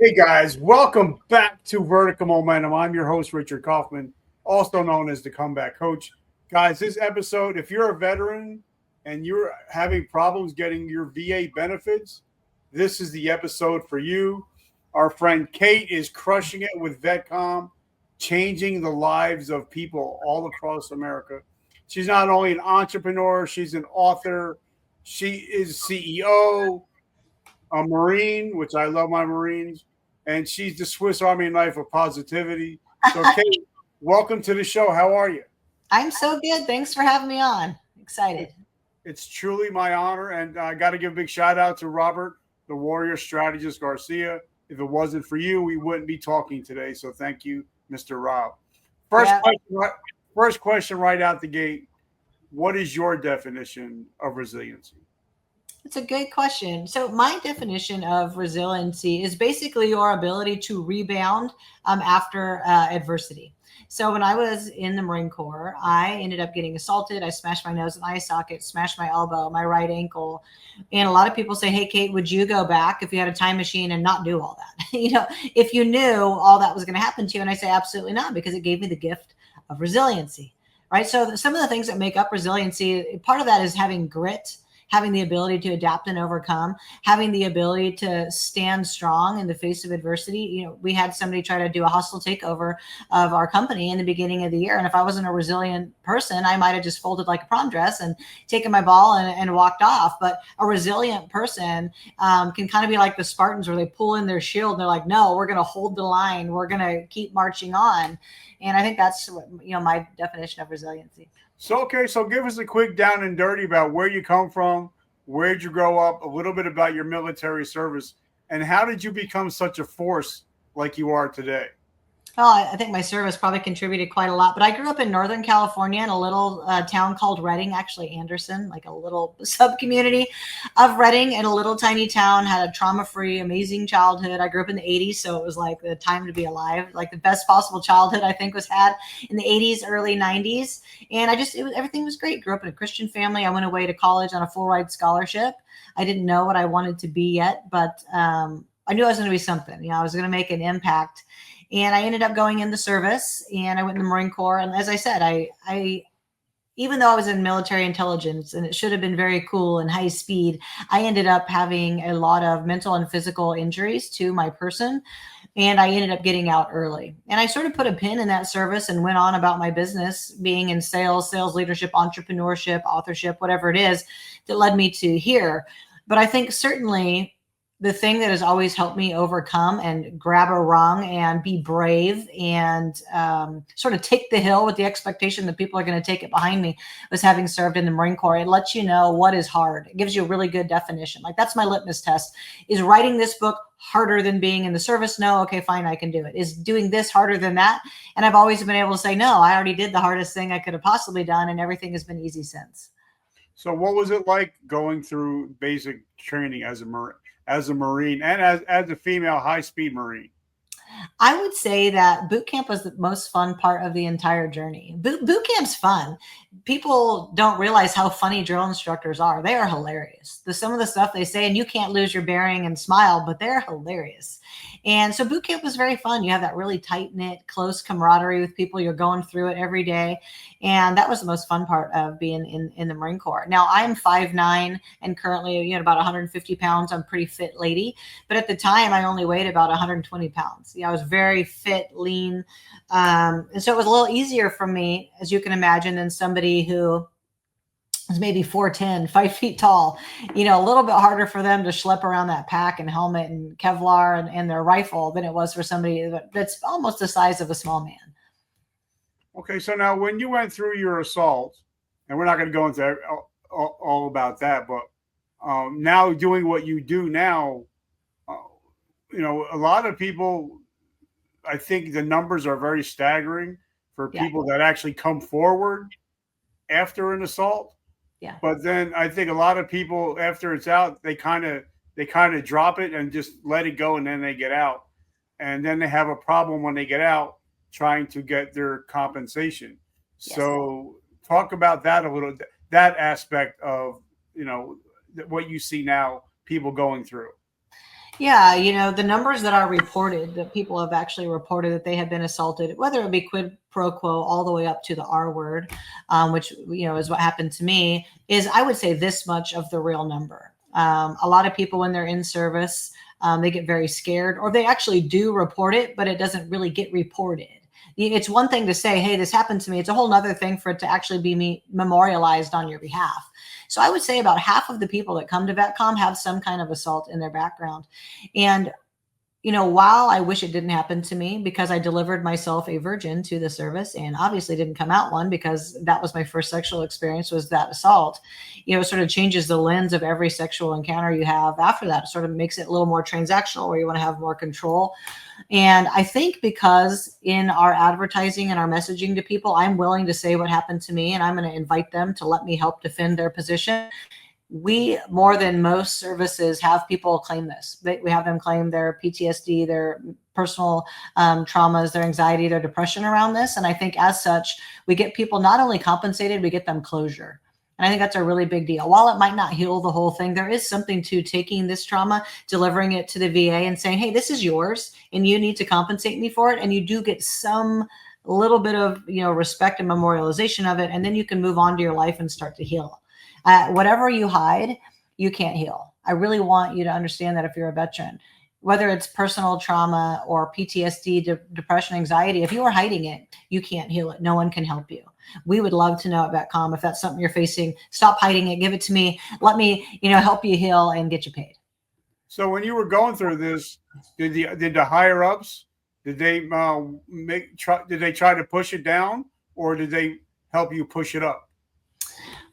Hey guys, welcome back to Vertical Momentum. I'm your host, Richard Kaufman, also known as the Comeback Coach. Guys, this episode, if you're a veteran and you're having problems getting your VA benefits, this is the episode for you. Our friend Kate is crushing it with VETCOMM, changing the lives of people all across America. She's not only an entrepreneur, she's an author, she is CEO, a Marine, which I love my Marines, and she's the Swiss Army knife of positivity. So, Kate, welcome to the show. How are you? I'm so good. Thanks for having me on. Excited. It's truly my honor, and I got to give a big shout out to Robert, the warrior strategist Garcia. If it wasn't for you, we wouldn't be talking today. So, thank you, Mr. Rob. First question right out the gate. What is your definition of resiliency? It's a good question. So, my definition of resiliency is basically your ability to rebound after adversity. So, when I was in the Marine Corps, I ended up getting assaulted. I smashed my nose in an eye socket, smashed my elbow, my right ankle. And a lot of people say, hey, Kate, would you go back if you had a time machine and not do all that? If you knew all that was going to happen to you. And I say, absolutely not, because it gave me the gift of resiliency, right? So, some of the things that make up resiliency, part of that is having grit, having the ability to adapt and overcome, having the ability to stand strong in the face of adversity. We had somebody try to do a hostile takeover of our company in the beginning of the year. And if I wasn't a resilient person, I might have just folded like a prom dress and taken my ball and walked off. But a resilient person can kind of be like the Spartans, where they pull in their shield and they're like, no, we're going to hold the line. We're going to keep marching on. And I think that's my definition of resiliency. So give us a quick down and dirty about where you come from, where'd you grow up, a little bit about your military service, and how did you become such a force like you are today? Well, I think my service probably contributed quite a lot, but I grew up in Northern California in a little town called Redding, actually Anderson, like a little sub community of Redding, in a little tiny town. Had a trauma-free, amazing childhood. I grew up in the 80s, so it was like the time to be alive, like the best possible childhood I think was had in the 80s, early 90s. And everything was great. Grew up in a Christian family. I went away to college on a full ride scholarship. I didn't know what I wanted to be yet, but I knew I was going to be something. I was going to make an impact. And I ended up going in the service, and I went in the Marine Corps. And as I said, I even though I was in military intelligence and it should have been very cool and high speed, I ended up having a lot of mental and physical injuries to my person. And I ended up getting out early. And I sort of put a pin in that service and went on about my business, being in sales leadership, entrepreneurship, authorship, whatever it is that led me to here. But I think certainly the thing that has always helped me overcome and grab a rung and be brave and sort of take the hill with the expectation that people are going to take it behind me was having served in the Marine Corps. It lets you know what is hard. It gives you a really good definition. Like, that's my litmus test. Is writing this book harder than being in the service? No. Okay, fine. I can do it. Is doing this harder than that? And I've always been able to say, no, I already did the hardest thing I could have possibly done, and everything has been easy since. So what was it like going through basic training as a Marine and as a female high-speed Marine? I would say that boot camp was the most fun part of the entire journey. Boot camp's fun. People don't realize how funny drill instructors are. They are hilarious. Some of the stuff they say, and you can't lose your bearing and smile, but they're hilarious. And so boot camp was very fun. You have that really tight-knit, close camaraderie with people. You're going through it every day. And that was the most fun part of being in the Marine Corps. Now, I'm 5'9", and currently about 150 pounds. I'm a pretty fit lady. But at the time, I only weighed about 120 pounds. I was very fit, lean. And so it was a little easier for me, as you can imagine, than somebody who was maybe 4'10", 5 feet tall. A little bit harder for them to schlep around that pack and helmet and Kevlar and their rifle than it was for somebody that's almost the size of a small man. Okay, so now when you went through your assault, and we're not going to go into all about that, but now doing what you do now, a lot of people, I think the numbers are very staggering for people that actually come forward after an assault. Yeah. But then I think a lot of people, after it's out, they kind of drop it and just let it go, and then they get out, and then they have a problem when they get out trying to get their compensation. Yes. So talk about that a little, that aspect of what you see now people going through. Yeah, the numbers that are reported, that people have actually reported that they have been assaulted, whether it be quid pro quo all the way up to the R word, which, is what happened to me, is I would say this much of the real number. A lot of people, when they're in service, they get very scared, or they actually do report it, but it doesn't really get reported. It's one thing to say, hey, this happened to me. It's a whole nother thing for it to actually be memorialized on your behalf. So I would say about half of the people that come to VETCOMM have some kind of assault in their background. And while I wish it didn't happen to me, because I delivered myself a virgin to the service and obviously didn't come out one, because that was my first sexual experience, was that assault, it sort of changes the lens of every sexual encounter you have after that. It sort of makes it a little more transactional, where you want to have more control. And I think because in our advertising and our messaging to people, I'm willing to say what happened to me, and I'm going to invite them to let me help defend their position. We, more than most services, have people claim this. We have them claim their PTSD, their personal traumas, their anxiety, their depression around this. And I think as such, we get people not only compensated, we get them closure. And I think that's a really big deal. While it might not heal the whole thing, there is something to taking this trauma, delivering it to the VA and saying, hey, this is yours and you need to compensate me for it. And you do get some little bit of, respect and memorialization of it. And then you can move on to your life and start to heal. Whatever you hide, you can't heal. I really want you to understand that if you're a veteran, whether it's personal trauma or PTSD, depression, anxiety, if you are hiding it, you can't heal it. No one can help you. We would love to know at VETCOMM, if that's something you're facing, stop hiding it, give it to me. Let me, help you heal and get you paid. So when you were going through this, did the higher ups, did they try to push it down, or did they help you push it up?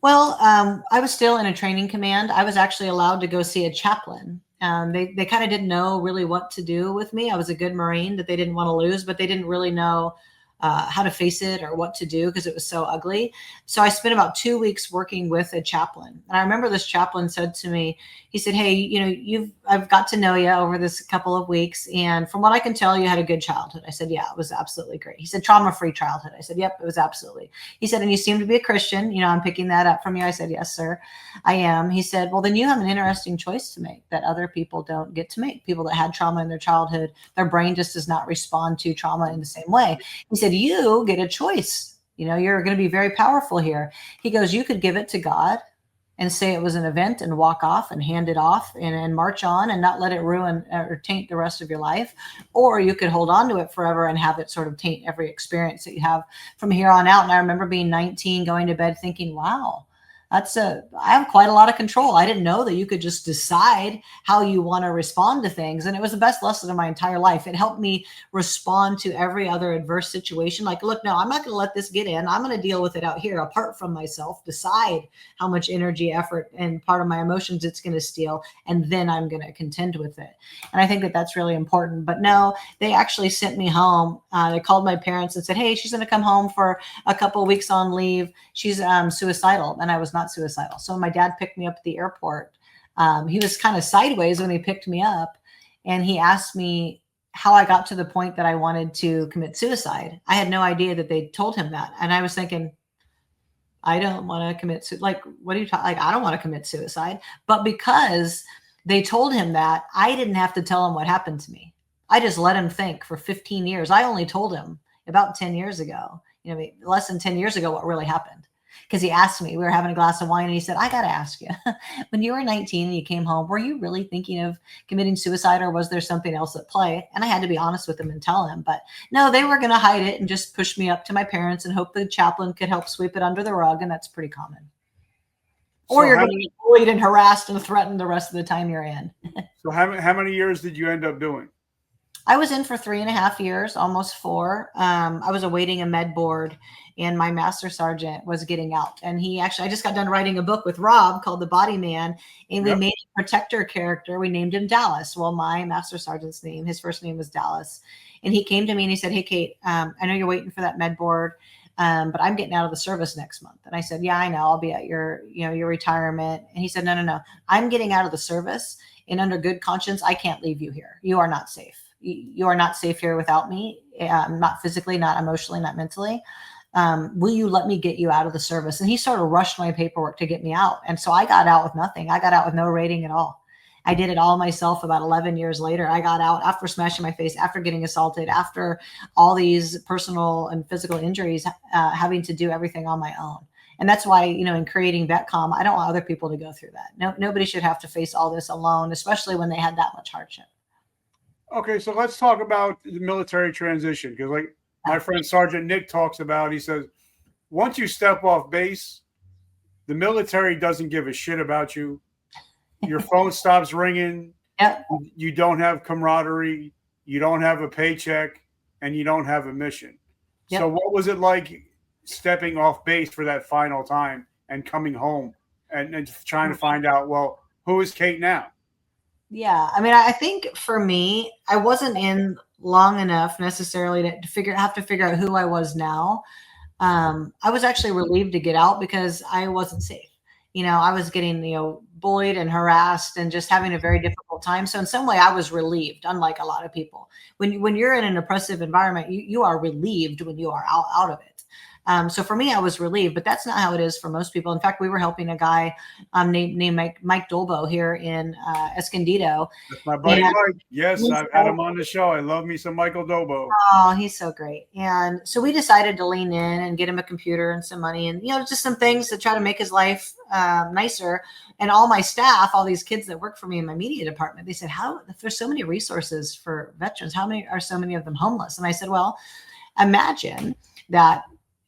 Well, I was still in a training command. I was actually allowed to go see a chaplain. They kind of didn't know really what to do with me. I was a good Marine that they didn't want to lose, but they didn't really know how to face it or what to do because it was so ugly. So I spent about 2 weeks working with a chaplain. And I remember this chaplain said to me, he said, hey, I've got to know you over this couple of weeks. And from what I can tell, you had a good childhood. I said, yeah, it was absolutely great. He said, trauma-free childhood. I said, yep, it was absolutely. He said, and you seem to be a Christian. I'm picking that up from you. I said, yes, sir, I am. He said, well, then you have an interesting choice to make that other people don't get to make. People that had trauma in their childhood, their brain just does not respond to trauma in the same way. He said, you get a choice. You're going to be very powerful here. He goes, you could give it to God and say it was an event and walk off and hand it off and march on and not let it ruin or taint the rest of your life. Or you could hold on to it forever and have it sort of taint every experience that you have from here on out. And I remember being 19, going to bed thinking, wow, I have quite a lot of control. I didn't know that you could just decide how you want to respond to things. And it was the best lesson of my entire life. It helped me respond to every other adverse situation. Like, look, no, I'm not going to let this get in. I'm going to deal with it out here apart from myself, decide how much energy, effort, and part of my emotions it's going to steal. And then I'm going to contend with it. And I think that that's really important. But no, they actually sent me home. They called my parents and said, hey, she's going to come home for a couple of weeks on leave. She's suicidal. And I was not suicidal. So my dad picked me up at the airport. He was kind of sideways when he picked me up, and he asked me how I got to the point that I wanted to commit suicide. I had no idea that they told him that. And I was thinking, I don't want to commit suicide. Like, what are you talking? Like, I don't want to commit suicide. But because they told him that, I didn't have to tell him what happened to me. I just let him think for 15 years. I only told him about 10 years ago, less than 10 years ago, what really happened. Because he asked me, we were having a glass of wine, and he said, I got to ask you, when you were 19 and you came home, were you really thinking of committing suicide, or was there something else at play? And I had to be honest with him and tell him. But no, they were going to hide it and just push me up to my parents and hope the chaplain could help sweep it under the rug. And that's pretty common. Or you're going to be bullied and harassed and threatened the rest of the time you're in. So how many years did you end up doing? I was in for 3.5 years, almost 4. I was awaiting a med board, and my master sergeant was getting out. And I just got done writing a book with Rob called The Body Man, and we made a protector character. We named him Dallas. Well, my master sergeant's name, his first name was Dallas. And he came to me and he said, hey, Kate, I know you're waiting for that med board, but I'm getting out of the service next month. And I said, yeah, I know. I'll be at your retirement. And he said, no. I'm getting out of the service, and under good conscience, I can't leave you here. You are not safe. You are not safe here without me, not physically, not emotionally, not mentally. Will you let me get you out of the service? And he sort of rushed my paperwork to get me out. And so I got out with nothing. I got out with no rating at all. I did it all myself. About 11 years later, I got out after smashing my face, after getting assaulted, after all these personal and physical injuries, having to do everything on my own. And that's why, in creating VETCOMM, I don't want other people to go through that. Nobody should have to face all this alone, especially when they had that much hardship. Okay, so let's talk about the military transition, because like my friend Sergeant Nick talks about, he says, once you step off base, the military doesn't give a shit about you. Your phone stops ringing. Yep. You don't have camaraderie. You don't have a paycheck, and you don't have a mission. Yep. So what was it like stepping off base for that final time and coming home and trying to find out, well, who is Kate now? Yeah. I mean, I think for me, I wasn't in long enough necessarily to have to figure out who I was now. I was actually relieved to get out because I wasn't safe. I was getting, bullied and harassed and just having a very difficult time. So in some way I was relieved, unlike a lot of people. When you're in an oppressive environment, you are relieved when you are out of it. So for me, I was relieved, but that's not how it is for most people. In fact, we were helping a guy named Mike Dolbo here in Escondido. That's my buddy Mike. Yes, I've had him on the show. I love me some Michael Dolbo. Oh, he's so great. And so we decided to lean in and get him a computer and some money and, just some things to try to make his life nicer. And all my staff, all these kids that work for me in my media department, they said, if there's so many resources for veterans, how many are so many of them homeless? And I said, well, imagine that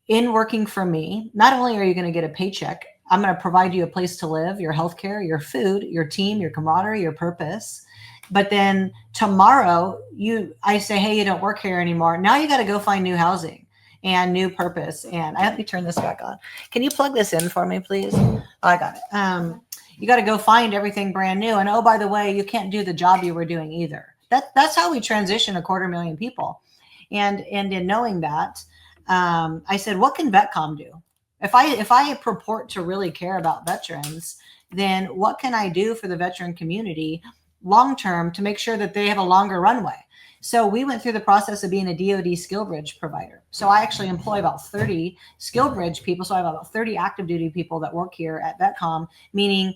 in working for me, not only are you going to get a paycheck, I'm going to provide you a place to live, your healthcare, your food, your team, your camaraderie, your purpose. But then tomorrow I say, hey, you don't work here anymore. Now you got to go find new housing and new purpose. And I have to turn this back on. Can you plug this in for me, please? Oh, I got it. You got to go find everything brand new. And oh, by the way, you can't do the job you were doing either. That's how we transition 250,000 people. And in knowing that, I said, what can VETCOMM do? If I purport to really care about veterans, then what can I do for the veteran community long-term to make sure that they have a longer runway? So we went through the process of being a DoD skill bridge provider. So I actually employ about 30 skill bridge people. So I have about 30 active duty people that work here at VETCOMM, meaning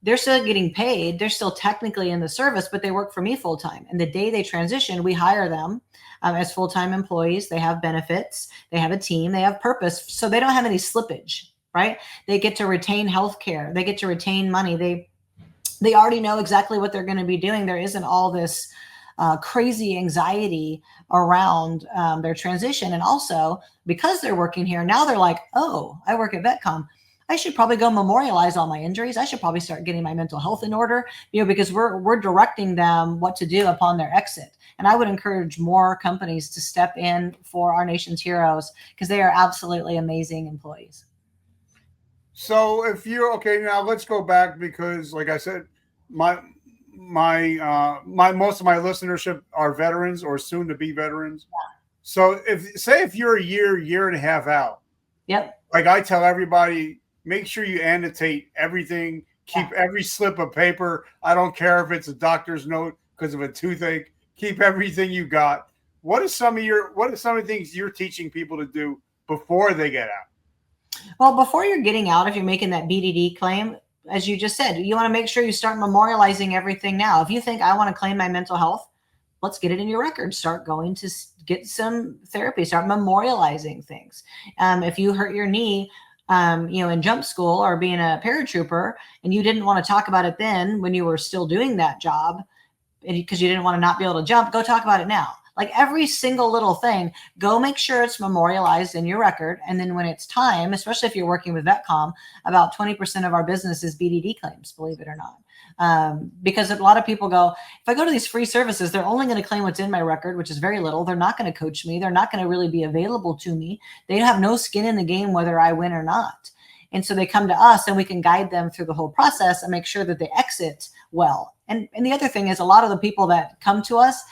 they're still getting paid. They're still technically in the service, but they work for me full time. And the day they transition, we hire them as full-time employees. They have benefits. They have a team. They have purpose. So they don't have any slippage, right? They get to retain healthcare. They get to retain money. They already know exactly what they're going to be doing. There isn't all this crazy anxiety around their transition. And also, because they're working here, now they're like, oh, I work at VETCOMM. I should probably go memorialize all my injuries. I should probably start getting my mental health in order, because we're directing them what to do upon their exit. And I would encourage more companies to step in for our nation's heroes, because they are absolutely amazing employees. So if you're okay, now let's go back, because like I said, my most of my listenership are veterans or soon to be veterans. Yeah. So if you're a year and a half out, yep. Like I tell everybody, make sure you annotate everything. Keep every slip of paper. I don't care if it's a doctor's note because of a toothache. Keep everything you got. What are some of the things you're teaching people to do before they get out? Well, before you're getting out, if you're making that BDD claim, as you just said, you want to make sure you start memorializing everything now. If you think I want to claim my mental health, let's get it in your record. Start going to get some therapy. Start memorializing things. If you hurt your knee, in jump school or being a paratrooper, and you didn't want to talk about it then when you were still doing that job, because you didn't want to not be able to jump, go talk about it now. Like every single little thing, go make sure it's memorialized in your record. And then when it's time, especially if you're working with VETCOMM, about 20% of our business is BDD claims, believe it or not. Because a lot of people go, if I go to these free services, they're only going to claim what's in my record, which is very little. They're not going to coach me. They're not going to really be available to me. They have no skin in the game, whether I win or not. And so they come to us and we can guide them through the whole process and make sure that they exit well. And the other thing is, a lot of the people that come to us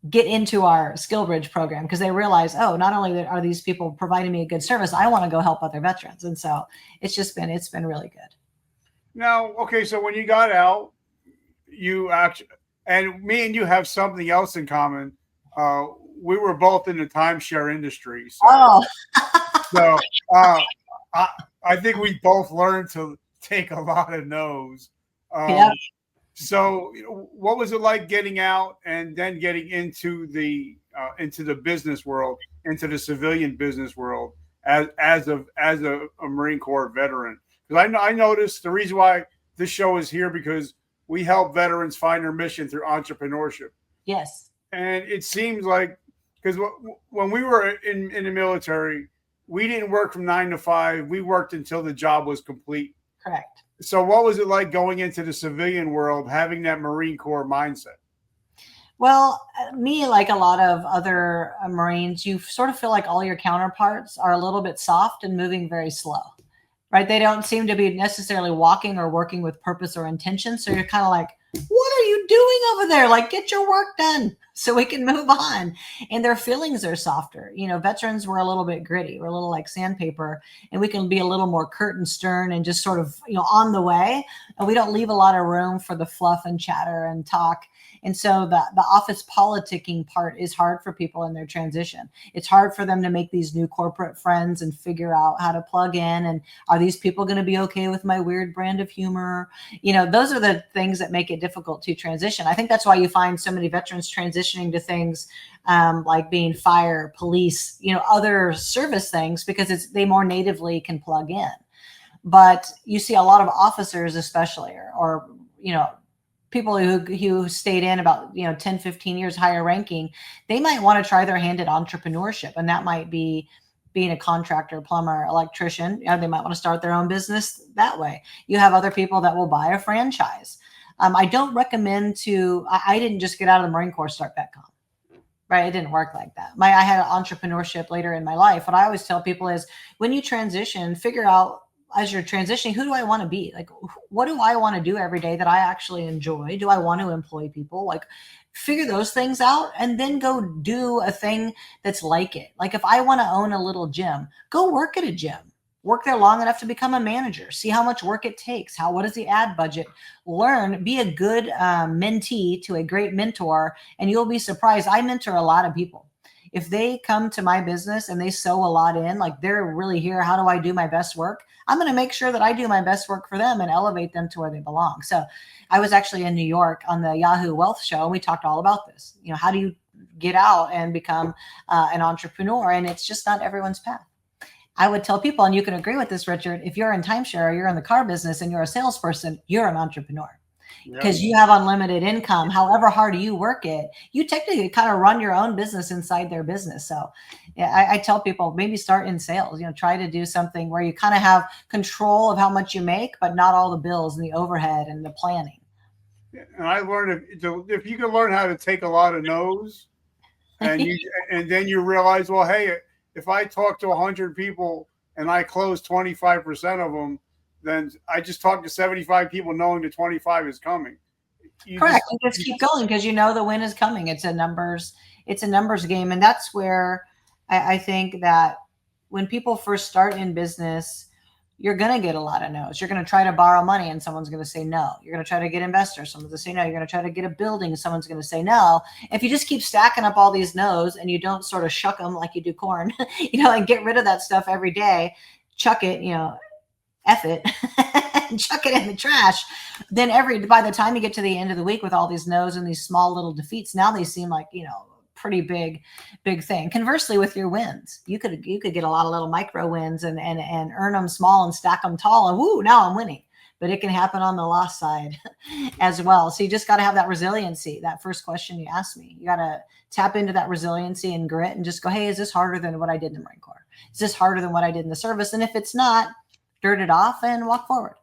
get into our Skill Bridge program because they realize, oh, not only are these people providing me a good service, I want to go help other veterans. And so it's been really good. Now, okay, so when you got out, you actually, and me and you have something else in common. We were both in the timeshare industry. So, I think we both learned to take a lot of no's. Yep. So, what was it like getting out and then getting into the business world, into the civilian business world as a Marine Corps veteran? Because I noticed the reason why this show is here because we help veterans find their mission through entrepreneurship, Yes. and it seems like because when we were in the military, we didn't work from 9 to 5. We worked until the job was complete. Correct. So, what was it like going into the civilian world, having that Marine Corps mindset? Well, me, like a lot of other Marines, you sort of feel like all your counterparts are a little bit soft and moving very slow, right? They don't seem to be necessarily walking or working with purpose or intention. So you're kind of like, what are you doing over there? Like, get your work done so we can move on. And their feelings are softer. Veterans were a little bit gritty. We're a little like sandpaper, and we can be a little more curt and stern and just sort of, on the way. And we don't leave a lot of room for the fluff and chatter and talk. And so the office politicking part is hard for people in their transition. It's hard for them to make these new corporate friends and figure out how to plug in. And are these people going to be okay with my weird brand of humor? Those are the things that make it difficult to transition. I think that's why you find so many veterans transitioning to things like being fire, police, other service things, because they more natively can plug in. But you see a lot of officers, especially, or people who stayed in about 10, 15 years higher ranking, they might want to try their hand at entrepreneurship, and that might be being a contractor, plumber, electrician. They might want to start their own business that way. You have other people that will buy a franchise. I don't recommend I didn't just get out of the Marine Corps, start VETCOMM. Right? It didn't work like that. I had entrepreneurship later in my life. What I always tell people is when you transition, figure out as you're transitioning, who do I want to be? Like, what do I want to do every day that I actually enjoy? Do I want to employ people? Like, figure those things out and then go do a thing that's like it. Like, if I want to own a little gym, go work at a gym. Work there long enough to become a manager. See how much work it takes. What is the ad budget? Learn, be a good mentee to a great mentor, and you'll be surprised. I mentor a lot of people. If they come to my business and they sew a lot in, like they're really here, how do I do my best work? I'm going to make sure that I do my best work for them and elevate them to where they belong. So I was actually in New York on the Yahoo Wealth Show, and we talked all about this. How do you get out and become an entrepreneur? And it's just not everyone's path. I would tell people, and you can agree with this, Richard, if you're in timeshare or you're in the car business and you're a salesperson, you're an entrepreneur. Because you have unlimited income. However hard you work it, you technically kind of run your own business inside their business. So I tell people, maybe start in sales, try to do something where you kind of have control of how much you make, but not all the bills and the overhead and the planning. And I learned if you can learn how to take a lot of no's and then you realize, well, hey, if I talk to 100 people and I close 25% of them, then I just talked to 75 people knowing the 25 is coming. Correct. You just keep going because the win is coming. It's a numbers game. And that's where I think that when people first start in business, you're going to get a lot of no's. You're going to try to borrow money and someone's going to say no. You're going to try to get investors. Someone's going to say no. You're going to try to get a building and someone's going to say no. If you just keep stacking up all these no's and you don't sort of shuck them like you do corn, and get rid of that stuff every day, chuck it, F it, and chuck it in the trash. Then by the time you get to the end of the week with all these no's and these small little defeats, now they seem like, pretty big thing. Conversely, with your wins, you could get a lot of little micro wins and earn them small and stack them tall, and woo, now I'm winning. But it can happen on the loss side as well. So you just got to have that resiliency. That first question you asked me, you got to tap into that resiliency and grit and just go, hey, is this harder than what I did in the Marine Corps? Is this harder than what I did in the service? And if it's not, dirt it off and walk forward.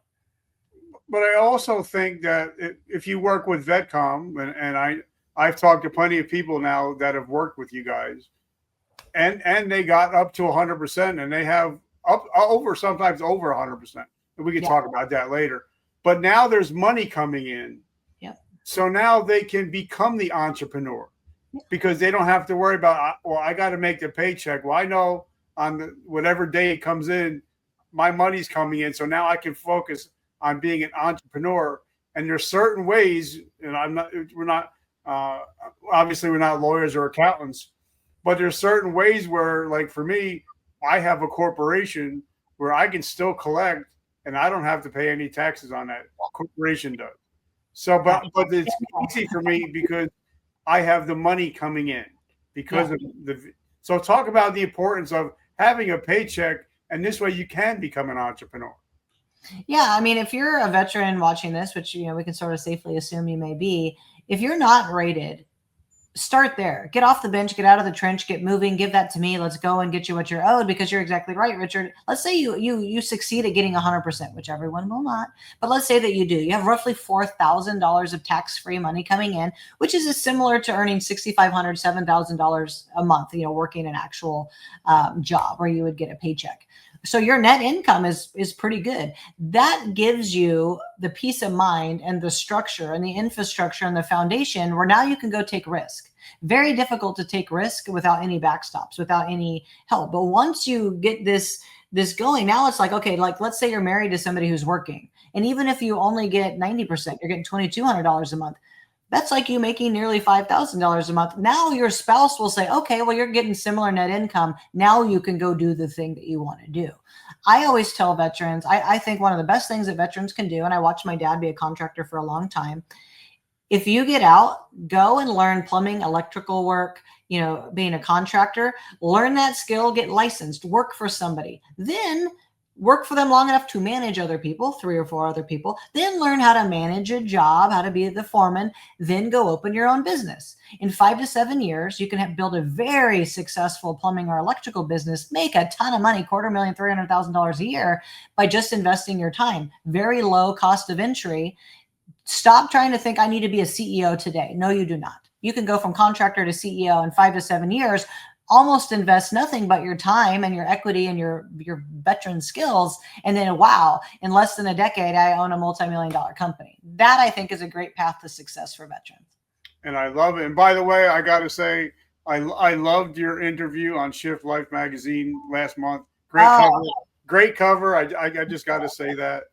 But I also think that if you work with VETCOMM, and I've talked to plenty of people now that have worked with you guys, and they got up to 100%, and they have sometimes over 100%. And we can talk about that later. But now there's money coming in. Yep. So now they can become the entrepreneur because they don't have to worry about, I got to make the paycheck. Well, I know on whatever day it comes in, my money's coming in. So now I can focus on being an entrepreneur. And there's certain ways, and obviously we're not lawyers or accountants, but there's certain ways where, like for me, I have a corporation where I can still collect and I don't have to pay any taxes on that. Corporation does. So, but it's easy for me because I have the money coming in because of the. So talk about the importance of having a paycheck, and this way you can become an entrepreneur. Yeah, I mean, if you're a veteran watching this, which we can sort of safely assume you may be, if you're not rated, start there. Get off the bench, get out of the trench, get moving, give that to me. Let's go and get you what you're owed, because you're exactly right, Richard. Let's say you succeed at getting 100%, which everyone will not. But let's say that you do. You have roughly $4,000 of tax-free money coming in, which is similar to earning $6,500, $7,000 a month, working an actual job where you would get a paycheck. So your net income is pretty good. That gives you the peace of mind and the structure and the infrastructure and the foundation where now you can go take risk. Very difficult to take risk without any backstops, without any help. But once you get this going, now it's like, okay, like let's say you're married to somebody who's working. And even if you only get 90%, you're getting $2,200 a month. That's like you making nearly $5,000 a month. Now your spouse will say, okay, well, you're getting similar net income. Now you can go do the thing that you want to do. I always tell veterans, I think one of the best things that veterans can do, and I watched my dad be a contractor for a long time. If you get out, go and learn plumbing, electrical work, being a contractor, learn that skill, get licensed, work for somebody. Then work for them long enough to manage other people, 3 or 4 other people, then learn how to manage a job, how to be the foreman, then go open your own business. In 5 to 7 years, you can build a very successful plumbing or electrical business, make a ton of money, $250,000, $300,000 a year by just investing your time. Very low cost of entry. Stop trying to think I need to be a CEO today. No, you do not. You can go from contractor to CEO in 5 to 7 years, almost invest nothing but your time and your equity and your veteran skills. And then, wow, in less than a decade, I own a multi-million-dollar company. That, I think, is a great path to success for veterans. And I love it. And by the way, I got to say, I loved your interview on Shift Life magazine last month. Great cover. I just got to say that.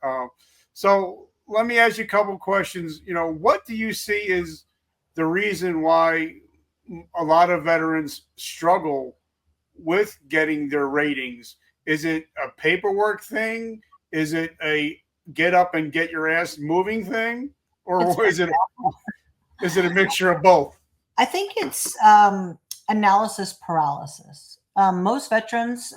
So let me ask you a couple of questions. What do you see is the reason why a lot of veterans struggle with getting their ratings? Is it a paperwork thing? Is it a get up and get your ass moving thing? Or is it a mixture of both? I think it's analysis paralysis. Most veterans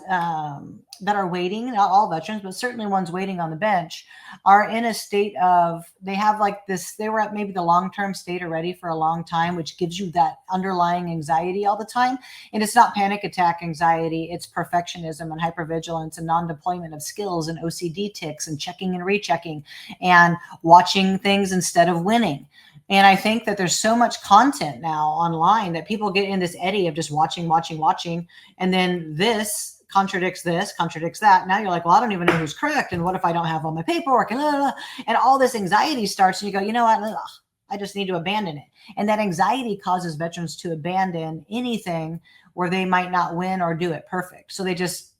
that are waiting, not all veterans, but certainly ones waiting on the bench, are in a state of, they have like this, they were at maybe the long-term state already for a long time, which gives you that underlying anxiety all the time. And it's not panic attack anxiety, it's perfectionism and hypervigilance and non-deployment of skills and OCD tics and checking and rechecking and watching things instead of winning. And I think that there's so much content now online that people get in this eddy of just watching. And then this contradicts that. Now you're like, well, I don't even know who's correct. And what if I don't have all my paperwork? And all this anxiety starts, and you go, you know what? Ugh, I just need to abandon it. And that anxiety causes veterans to abandon anything where they might not win or do it perfect. So they just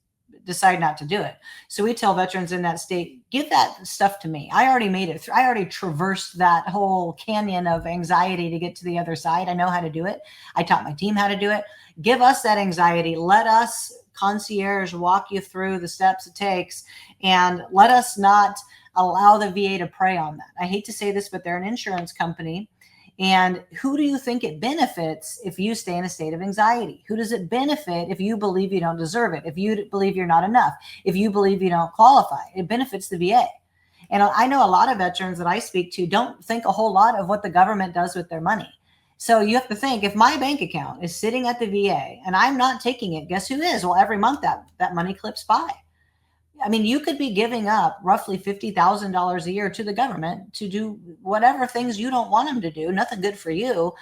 decide not to do it. So we tell veterans in that state, give that stuff to me. I already made it through. I already traversed that whole canyon of anxiety to get to the other side. I know how to do it. I taught my team how to do it. Give us that anxiety. Let us concierge walk you through the steps it takes, and let us not allow the VA to prey on that. I hate to say this, but they're an insurance company. And who do you think it benefits if you stay in a state of anxiety? Who does it benefit if you believe you don't deserve it? If you believe you're not enough? If you believe you don't qualify? It benefits the VA. And I know a lot of veterans that I speak to don't think a whole lot of what the government does with their money. So you have to think, if my bank account is sitting at the VA and I'm not taking it, guess who is? Well, every month that money clips by. I mean, you could be giving up roughly $50,000 a year to the government to do whatever things you don't want them to do. Nothing good for you.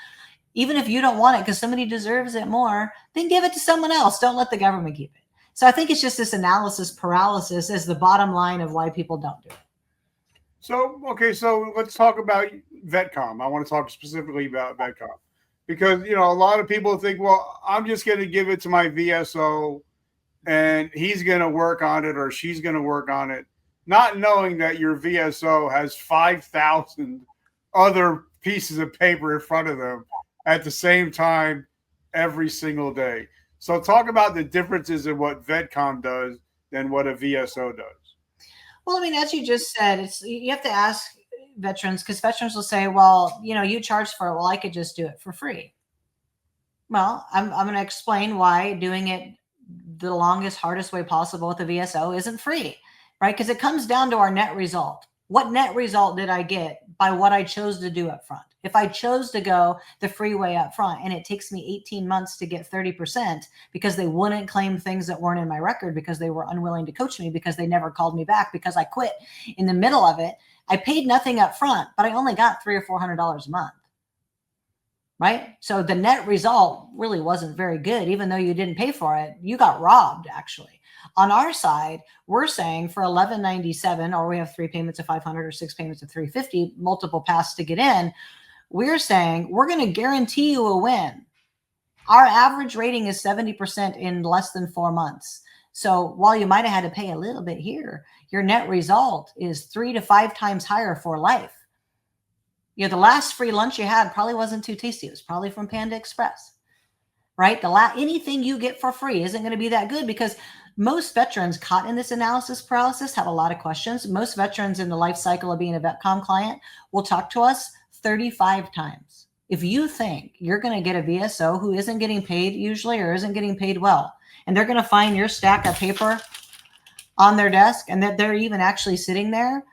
Even if you don't want it because somebody deserves it more, then give it to someone else. Don't let the government keep it. So I think it's just this analysis paralysis as the bottom line of why people don't do it. So, okay, so let's talk about VETCOMM. I want to talk specifically about VETCOMM because, a lot of people think, well, I'm just going to give it to my VSO and he's going to work on it or she's going to work on it, not knowing that your VSO has 5,000 other pieces of paper in front of them at the same time every single day. So talk about the differences in what VETCOMM does than what a VSO does. Well, I mean, as you just said, you have to ask veterans, because veterans will say, well, you charge for it. Well, I could just do it for free. Well, I'm going to explain why doing it the longest, hardest way possible with a VSO isn't free, right? Because it comes down to our net result. What net result did I get by what I chose to do up front? If I chose to go the free way up front and it takes me 18 months to get 30% because they wouldn't claim things that weren't in my record, because they were unwilling to coach me, because they never called me back, because I quit in the middle of it, I paid nothing up front, but I only got $300 or $400 a month. Right? So the net result really wasn't very good. Even though you didn't pay for it, you got robbed, actually. On our side, we're saying for $11.97, or we have 3 payments of $500 or 6 payments of $350, multiple paths to get in. We're saying we're going to guarantee you a win. Our average rating is 70% in less than 4 months. So while you might have had to pay a little bit here, your net result is 3 to 5 times higher for life. The last free lunch you had probably wasn't too tasty. It was probably from Panda Express, right? Anything you get for free isn't going to be that good, because most veterans caught in this analysis paralysis have a lot of questions. Most veterans in the life cycle of being a VETCOMM client will talk to us 35 times. If you think you're going to get a VSO who isn't getting paid usually, or isn't getting paid well, and they're going to find your stack of paper on their desk and that they're even actually sitting there,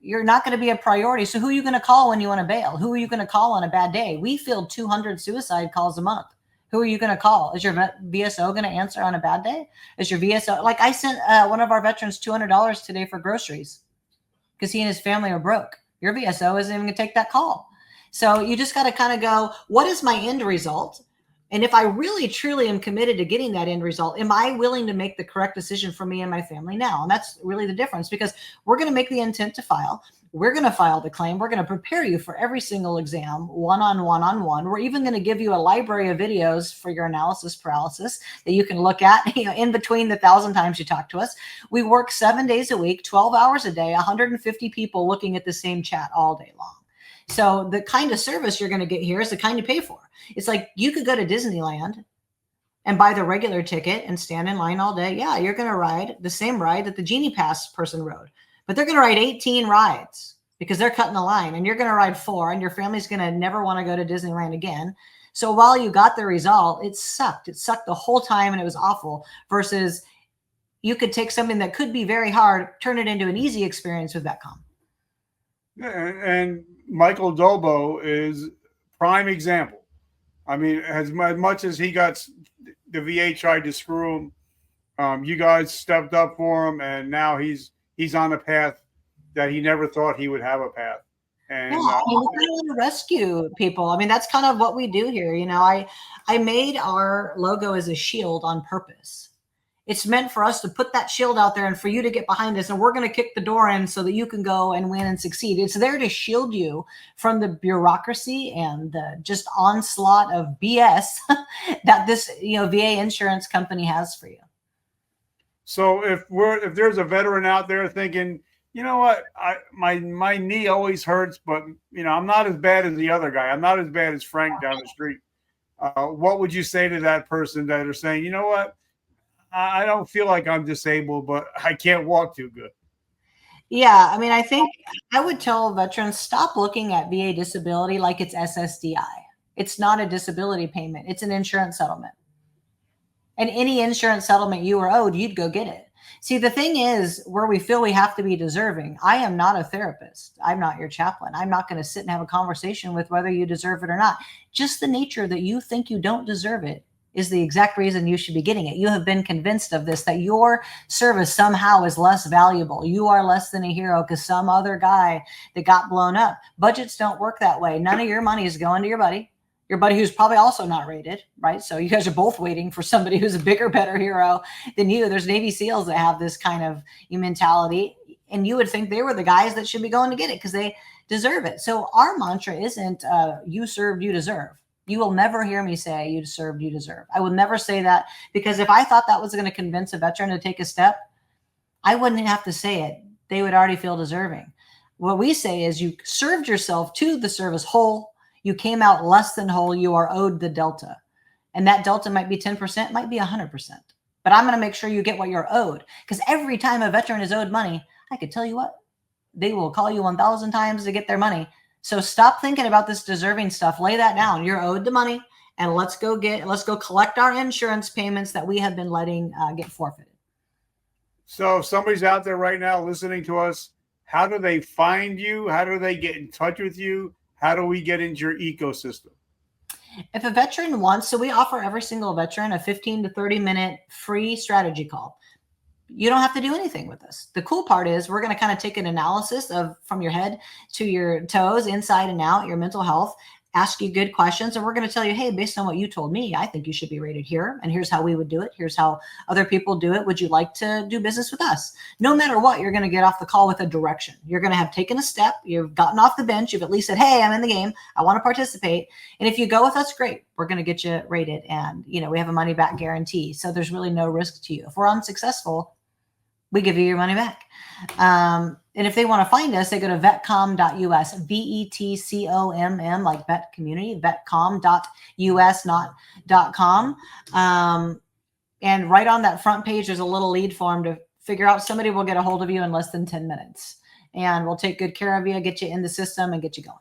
you're not going to be a priority. So who are you going to call when you want to bail? Who are you going to call on a bad day? We field 200 suicide calls a month. Who are you going to call? Is your VSO going to answer on a bad day? Is your VSO, like I sent one of our veterans $200 today for groceries because he and his family are broke. Your VSO isn't even going to take that call. So you just got to kind of go, what is my end result? And if I really, truly am committed to getting that end result, am I willing to make the correct decision for me and my family now? And that's really the difference, because we're going to make the intent to file. We're going to file the claim. We're going to prepare you for every single exam, one-on-one. We're even going to give you a library of videos for your analysis paralysis that you can look at, in between the 1,000 times you talk to us. We work 7 days a week, 12 hours a day, 150 people looking at the same chat all day long. So the kind of service you're going to get here is the kind you pay for. It's like you could go to Disneyland and buy the regular ticket and stand in line all day. Yeah, you're going to ride the same ride that the Genie Pass person rode, but they're going to ride 18 rides because they're cutting the line, and you're going to ride 4, and your family's going to never want to go to Disneyland again. So while you got the result, it sucked. It sucked the whole time, and it was awful, versus you could take something that could be very hard, turn it into an easy experience with VETCOMM. And Michael Dolbo is prime example. I mean, as much as he got, the VA tried to screw him, you guys stepped up for him, and now he's on a path that he never thought he would have a path. And yeah, I mean, we kind of want to rescue people. I mean, that's kind of what we do here. I made our logo as a shield on purpose. It's meant for us to put that shield out there and for you to get behind us, and we're going to kick the door in so that you can go and win and succeed. It's there to shield you from the bureaucracy and the just onslaught of BS that this, VA insurance company has for you. So if there's a veteran out there thinking, you know what, my knee always hurts, but I'm not as bad as the other guy. I'm not as bad as Frank down the street. What would you say to that person that are saying, you know what, I don't feel like I'm disabled, but I can't walk too good? Yeah, I mean, I think I would tell veterans, stop looking at VA disability like it's SSDI. It's not a disability payment. It's an insurance settlement. And any insurance settlement you were owed, you'd go get it. See, the thing is, where we feel we have to be deserving, I am not a therapist. I'm not your chaplain. I'm not going to sit and have a conversation with whether you deserve it or not. Just the nature that you think you don't deserve it is the exact reason you should be getting it. You have been convinced of this, that your service somehow is less valuable. You are less than a hero because some other guy that got blown up. Budgets don't work that way. None of your money is going to your buddy who's probably also not rated, right? So you guys are both waiting for somebody who's a bigger, better hero than you. There's Navy SEALs that have this kind of mentality, and you would think they were the guys that should be going to get it because they deserve it. So our mantra isn't you served, you deserve. You will never hear me say you served, you deserve. I would never say that, because if I thought that was going to convince a veteran to take a step, I wouldn't have to say it. They would already feel deserving. What we say is you served yourself to the service whole. You came out less than whole. You are owed the delta. And that delta might be 10%, might be 100%. But I'm going to make sure you get what you're owed. Because every time a veteran is owed money, I could tell you what, they will call you 1,000 times to get their money. So stop thinking about this deserving stuff. Lay that down. You're owed the money, and let's go collect our insurance payments that we have been letting get forfeited. So if somebody's out there right now listening to us, how do they find you? How do they get in touch with you? How do we get into your ecosystem? If a veteran wants, so we offer every single veteran a 15 to 30 minute free strategy call. You don't have to do anything with this. The cool part is we're going to kind of take an analysis of from your head to your toes, inside and out, your mental health, ask you good questions. And we're going to tell you, hey, based on what you told me, I think you should be rated here. And here's how we would do it. Here's how other people do it. Would you like to do business with us? No matter what, you're going to get off the call with a direction. You're going to have taken a step. You've gotten off the bench. You've at least said, hey, I'm in the game. I want to participate. And if you go with us, great. We're going to get you rated. And, we have a money back guarantee. So there's really no risk to you. If we're unsuccessful, we give you your money back. And if they want to find us, they go to vetcomm.us, VETCOMM, like vet community, vetcomm.us, not .com. And right on that front page, there's a little lead form to figure out. Somebody will get a hold of you in less than 10 minutes. And we'll take good care of you, get you in the system, and get you going.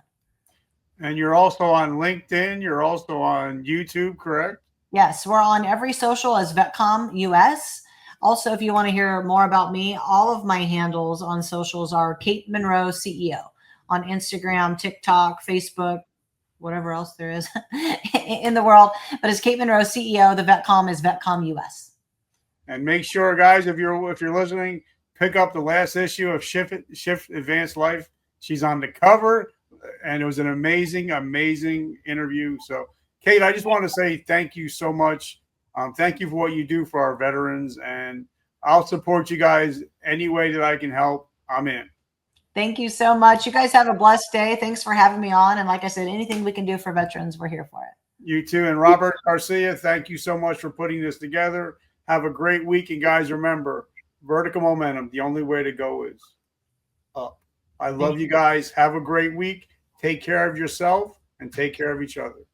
And you're also on LinkedIn. You're also on YouTube, correct? Yes, we're on every social as VETCOMM US. Also, if you want to hear more about me, all of my handles on socials are Kate Monroe CEO on Instagram, TikTok, Facebook, whatever else there is in the world. But it's Kate Monroe CEO. The VETCOMM is VETCOMM US. And make sure, guys, if you're listening, pick up the last issue of Shift Advanced Life. She's on the cover, and it was an amazing interview. So, Kate, I just want to say thank you so much. Thank you for what you do for our veterans, and I'll support you guys any way that I can help. I'm in. Thank you so much. You guys have a blessed day. Thanks for having me on. And like I said, anything we can do for veterans, we're here for it. You too. And Robert Garcia, thank you so much for putting this together. Have a great week. And guys, remember, vertical momentum, the only way to go is up. I love you guys. Have a great week. Take care of yourself and take care of each other.